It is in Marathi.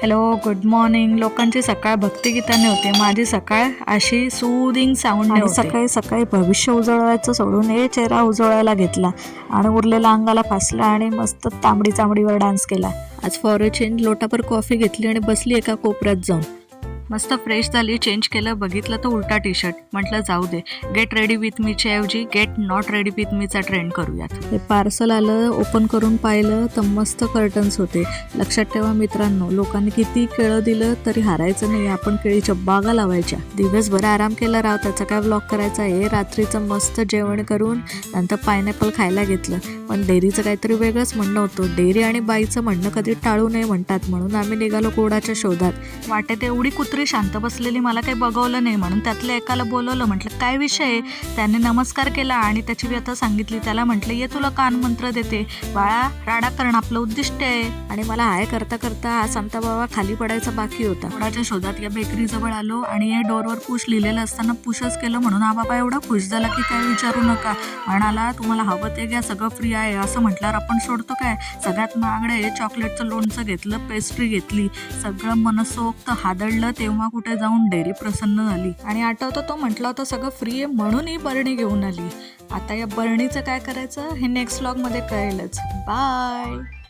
Hello, good morning. लोकांची सकाळ भक्तिगीताने होते, माझी सकाळ अशी सूदिंग साऊंडने होते. सकाळी सकाळी भविष्य उजळवायचं सोडून चेहरा उजळायला घेतला आणि उरलेला अंगाला फासला आणि मस्त तांबडी चांबडीवर डान्स केला. आज फॉर अ चेंज लोटाभर कॉफी घेतली आणि बसली एका कोपऱ्यात जाऊन. मस्त फ्रेश झाली, चेंज केलं, बघितलं तर उलटा टी शर्ट. म्हटलं जाऊ दे, गेट रेडी विथ मीच्या ऐवजी गेट नॉट रेडी विथ मीचा ट्रेंड करूयात. हे पार्सल आलं, ओपन करून पाहिलं तर मस्त कर्टन्स होते. लक्षात ठेवा मित्रांनो, लोकांनी किती केळं दिलं तरी हारायचं नाही, आपण केळीच्या बागा लावायच्या. दिवसभर आराम केला राव, त्याचा काय व्लॉग करायचा आहे. रात्रीचं मस्त जेवण करून नंतर पायनॅपल खायला घेतलं. पण डेअरीचं काहीतरी वेगळंच म्हणणं होतं. डेअरी आणि बाईचं म्हणणं कधी टाळू नये म्हणतात, म्हणून आम्ही निघालो गोडाच्या शोधात. वाटेत एवढी कुत्री शांत बसलेली, मला काही बघवलं नाही म्हणून त्यातल्या एकाला बोलवलं. म्हटलं काय विषय आहे. त्याने नमस्कार केला आणि त्याची व्यथा सांगितली. त्याला म्हटलं ये तुला कान मंत्र देते, बाळा राडा करणं आपलं उद्दिष्ट आहे. आणि मला हाय करता करता हा संता बाबा खाली पडायचा बाकी होता. गोडाच्या शोधात या बेकरी जवळ आलो आणि या डोरवर पुश लिहिलेलं असताना पुशच केलं. म्हणून हा बाबा एवढा खुश झाला की काय विचारू नका. म्हणाला तुम्हाला हवं ते घ्या, सगळं फ्री आहे. असं म्हटल्यावर आपण सोडतो काय. सगळ्यात महागडे चॉकलेटचं लोणचं घेतलं, पेस्ट्री घेतली, सगळं मनसोक्त हादळलं. तेव्हा कुठे जाऊन डेअरी प्रसन्न झाली. आणि आठवतं तो म्हटला होता सगळं फ्री आहे म्हणून ही बरणी घेऊन आली. आता या बरणीचं काय करायचं हे नेक्स्ट व्लॉगमध्ये कळेलच. बाय.